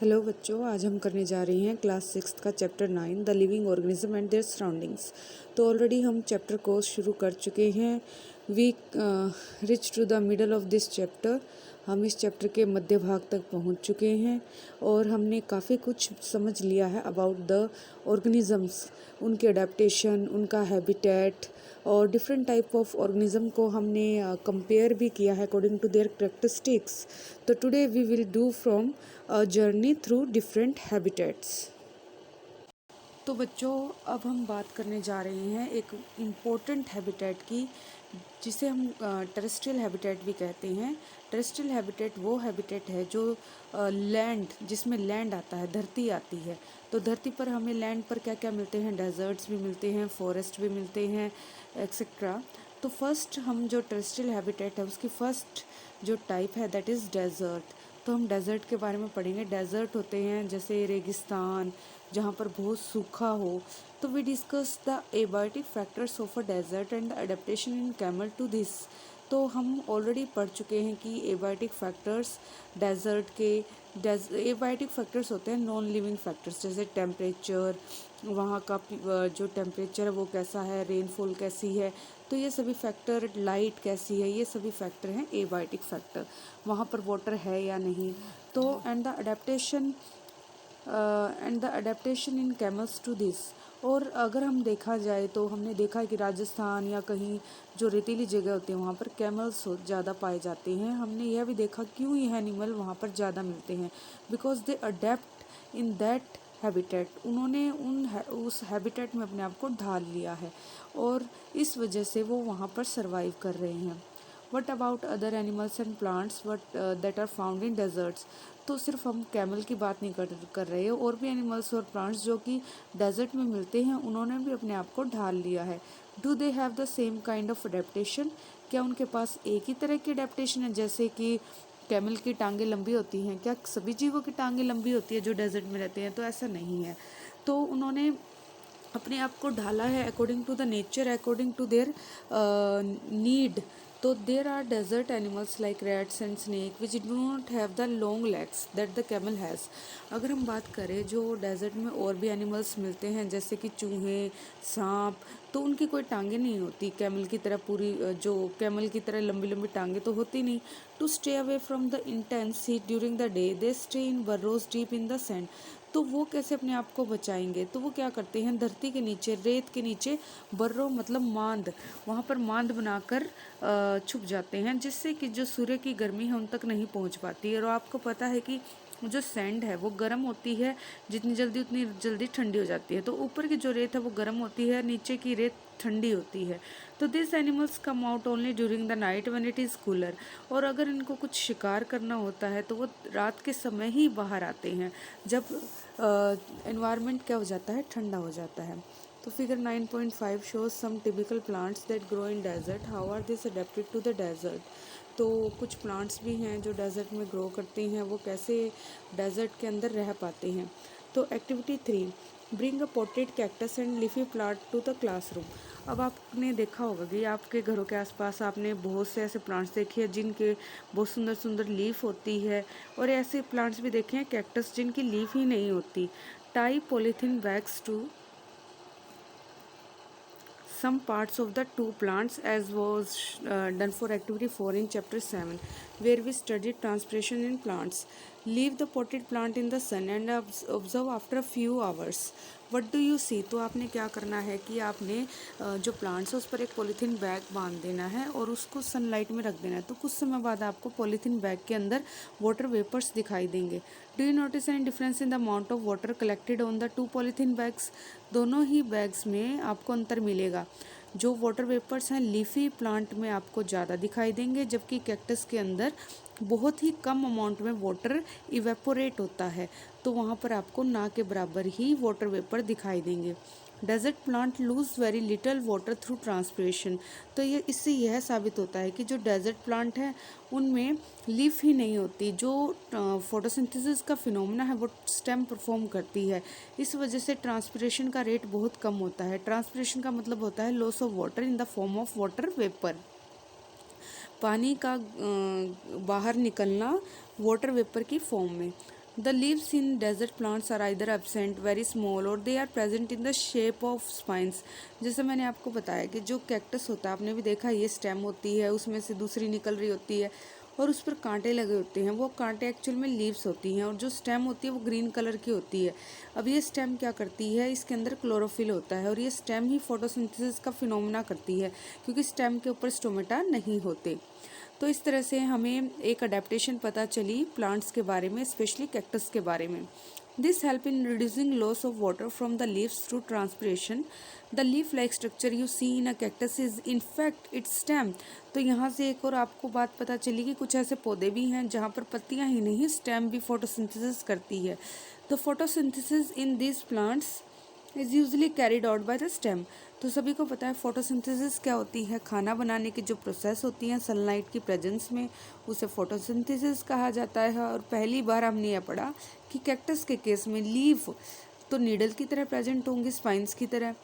Hello बच्चों, आज हम करने जा रहे हैं क्लास 6 का chapter 9 the living organism and their surroundings. तो ऑलरेडी हम चैप्टर को शुरू कर चुके हैं। We reach to the middle of this chapter. हम इस चैप्टर के मध्य भाग तक पहुंच चुके हैं और हमने काफ़ी कुछ समझ लिया है अबाउट द ऑर्गेनिजम्स, उनके अडेप्टेशन, उनका हैबिटेट और डिफरेंट टाइप ऑफ ऑर्गेनिज्म को हमने कंपेयर भी किया है अकॉर्डिंग टू देयर कैरेक्टरिस्टिक्स। तो today we will do from a journey through different habitats. तो बच्चों, अब हम बात करने जा रहे हैं एक इम्पोर्टेंट हैबिटेट की, जिसे हम टेरेस्ट्रियल हैबिटेट भी कहते हैं। टेरेस्ट्रियल हैबिटेट वो हैबिटेट है जो लैंड, जिसमें लैंड आता है, धरती आती है। तो धरती पर हमें लैंड पर क्या क्या मिलते हैं? डेजर्ट्स भी मिलते हैं, फॉरेस्ट भी मिलते हैं, एक्सेट्रा। तो फर्स्ट हम जो टेरेस्ट्रियल हैबिटेट है उसकी फर्स्ट जो टाइप है दैट इज़ डेजर्ट। तो हम डेजर्ट के बारे में पढ़ेंगे। डेजर्ट होते हैं जैसे रेगिस्तान, जहाँ पर बहुत सूखा हो। तो we discuss the abiotic factors of a desert and the adaptation in camel to this. तो हम ऑलरेडी पढ़ चुके हैं कि एबायोटिक फैक्टर्स डेजर्ट के एबायोटिक फैक्टर्स होते हैं नॉन लिविंग फैक्टर्स, जैसे टेम्परेचर, वहाँ का जो टेम्परेचर है वो कैसा है, रेनफॉल कैसी है, तो ये सभी फैक्टर, लाइट कैसी है, ये सभी फैक्टर हैं एबायोटिक फैक्टर। वहाँ पर वाटर है या नहीं। तो and the adaptation in camels to this. और अगर हम देखा जाए तो हमने देखा है कि राजस्थान या कहीं जो रेतीली जगह होती है वहाँ पर कैमल्स ज़्यादा पाए जाते हैं। हमने यह भी देखा क्यों ये एनिमल वहाँ पर ज़्यादा मिलते हैं, because they adapt in that habitat. उन्होंने उस हैबिटेट में अपने आप को ढाल लिया है और इस वजह से वो वहाँ पर सर्वाइव कर रहे हैं। What about other animals and plants what that are found in deserts. तो सिर्फ हम कैमल की बात नहीं कर रहे हैं, और भी एनिमल्स और प्लांट्स जो कि डेजर्ट में मिलते हैं उन्होंने भी अपने आप को ढाल लिया है। Do they have the same kind of adaptation? क्या उनके पास एक ही तरह की अडेप्टेशन है? जैसे कि कैमल की टांगें लंबी होती हैं, क्या सभी जीवों की टांगें लंबी होती है जो डेजर्ट में रहते हैं? तो ऐसा नहीं है। तो उन्होंने अपने आप को ढाला है according to the nature, according to their need. तो there are desert animals like rats and snake which do not have the long legs that the camel has. अगर हम बात करें जो डेजर्ट में और भी एनिमल्स मिलते हैं जैसे कि चूहे, सांप, तो उनकी कोई टांगें नहीं होती कैमल की तरह, पूरी जो कैमल की तरह लंबी लंबी टांगें तो होती नहीं। To stay away from the intense heat during the day they stay in burrows deep in the sand. तो वो कैसे अपने आप को बचाएंगे? तो वो क्या करते हैं, धरती के नीचे, रेत के नीचे बर्रो मतलब मांद, वहाँ पर मांद बनाकर छुप जाते हैं, जिससे कि जो सूर्य की गर्मी है उन तक नहीं पहुँच पाती है। और आपको पता है कि जो सैंड है वो गर्म होती है, जितनी जल्दी उतनी जल्दी ठंडी हो जाती है। तो ऊपर की जो रेत है वो गर्म होती है, नीचे की रेत ठंडी होती है। तो this animals come out only during the night when it is cooler. और अगर इनको कुछ शिकार करना होता है तो वो रात के समय ही बाहर आते हैं, जब एनवायरनमेंट क्या हो जाता है, ठंडा हो जाता है। तो figure 9.5 shows some typical plants that grow in desert, how are this adapted to the desert. तो कुछ प्लांट्स भी हैं जो डेजर्ट में ग्रो करते हैं, वो कैसे डेजर्ट के अंदर रह पाते हैं। तो activity 3, bring a potted cactus and leafy plant to the classroom. अब आपने देखा होगा कि आपके घरों के आसपास आपने बहुत से ऐसे प्लांट्स देखे हैं जिनके बहुत सुंदर सुंदर लीफ होती है, और ऐसे प्लांट्स भी देखे हैं कैक्टस जिनकी लीफ ही नहीं होती। Tie polythene bags to some parts of the two plants as was done for activity 4 in chapter 7, where we studied transpiration in plants. Leave the potted plant in the sun and observe after a few hours. What do you see? तो आपने क्या करना है कि आपने जो plants है उस पर एक पॉलीथीन बैग बांध देना है और उसको सनलाइट में रख देना है। तो कुछ समय बाद आपको पॉलीथीन बैग के अंदर वाटर वेपर्स दिखाई देंगे। Do you notice any difference in the amount of water collected on the two polythene bags? दोनों ही बैग्स में आपको अंतर मिलेगा। जो वाटर वेपर्स हैं लीफी प्लांट में आपको ज़्यादा दिखाई देंगे, जबकि कैक्टस के अंदर बहुत ही कम अमाउंट में वाटर इवेपोरेट होता है, तो वहाँ पर आपको ना के बराबर ही वाटर वेपर दिखाई देंगे। Desert plant lose very little water through transpiration. तो ये इससे यह साबित होता है कि जो डेजर्ट प्लांट है उनमें लीफ ही नहीं होती, जो फोटोसिंथेसिस का फिनोमेना है वो स्टेम परफॉर्म करती है, इस वजह से ट्रांसपिरेशन का रेट बहुत कम होता है। ट्रांसपिरेशन का मतलब होता है loss of water in the form of water vapour, पानी का बाहर निकलना वाटर वेपर की फॉर्म में। The leaves in desert plants are either absent, very small, or they are present in the shape of spines. जैसे मैंने आपको बताया कि जो कैक्टस होता है, आपने भी देखा, ये स्टेम होती है, उसमें से दूसरी निकल रही होती है और उस पर कांटे लगे होते हैं। वो कांटे एक्चुअल में लीव्स होती हैं और जो स्टेम होती है वो ग्रीन कलर की होती है। अब ये स्टेम क्या करती है, इसके अंदर क्लोरोफिल होता है और ये स्टेम ही फोटोसिंथेसिस का फिनोमेना करती है, क्योंकि स्टेम के ऊपर स्टोमेटा नहीं होते। तो इस तरह से हमें एक अडेप्टेशन पता चली प्लांट्स के बारे में, स्पेशली कैक्टस के बारे में। This help in reducing loss of water from the leaves through transpiration. The leaf like structure you see in a cactus is in fact its stem. तो यहाँ से एक और आपको बात पता चली कि कुछ ऐसे पौधे भी हैं जहाँ पर पत्तियाँ ही नहीं, स्टेम भी फोटोसिंथेसिस करती है। तो photosynthesis in this plants is usually carried out by the stem. तो सभी को पता है फोटोसिंथेसिस क्या होती है। खाना बनाने की जो प्रोसेस होती है सनलाइट की प्रेजेंस में, उसे फोटोसिंथेसिस कहा जाता है। और पहली बार हमने यह पढ़ा कि कैक्टस के केस में लीफ तो नीडल की तरह प्रेजेंट होंगी, स्पाइंस की तरह,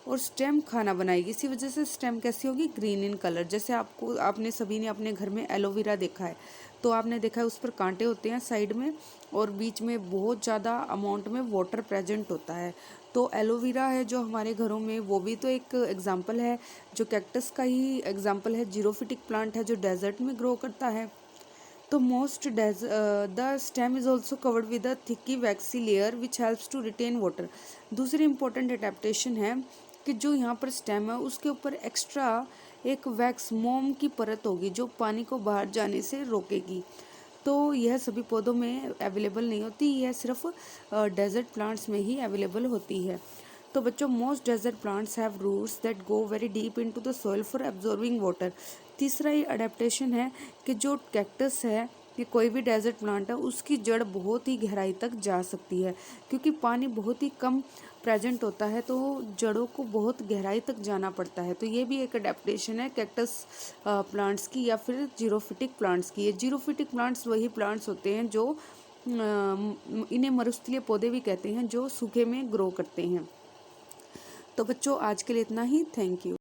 और स्टेम खाना बनाएगी। इसी वजह से स्टेम कैसी होगी, ग्रीन इन कलर। जैसे आपने सभी ने अपने घर में एलोवेरा देखा है, तो आपने देखा है उस पर कांटे होते हैं साइड में और बीच में बहुत ज़्यादा अमाउंट में वाटर प्रेजेंट होता है। तो एलोवेरा है जो हमारे घरों में, वो भी तो एक एग्जाम्पल है, जो कैक्टस का ही एग्जाम्पल है। जीरोफिटिक प्लांट है जो डेजर्ट में ग्रो करता है। तो the stem is also covered with a thick waxy layer which helps to retain water. दूसरी इंपॉर्टेंट एडेप्टेशन है कि जो यहाँ पर स्टेम है उसके ऊपर एक्स्ट्रा एक वैक्स मोम की परत होगी जो पानी को बाहर जाने से रोकेगी। तो यह सभी पौधों में अवेलेबल नहीं होती, यह सिर्फ डेजर्ट प्लांट्स में ही अवेलेबल होती है। तो बच्चों, most desert plants have roots that go very deep into the soil for absorbing water. तीसरा ये अडेप्टेशन है कि जो कैक्टस है, ये कोई भी डेजर्ट प्लांट है, उसकी जड़ बहुत ही गहराई तक जा सकती है, क्योंकि पानी बहुत ही कम प्रेजेंट होता है, तो जड़ों को बहुत गहराई तक जाना पड़ता है। तो ये भी एक अडेप्टेशन है कैक्टस प्लांट्स की या फिर जीरोफिटिक प्लांट्स की। ये जीरोफिटिक प्लांट्स वही प्लांट्स होते हैं जो इन्हें मरुस्थलीय पौधे भी कहते हैं, जो सूखे में ग्रो करते हैं। तो बच्चों, आज के लिए इतना ही। Thank you.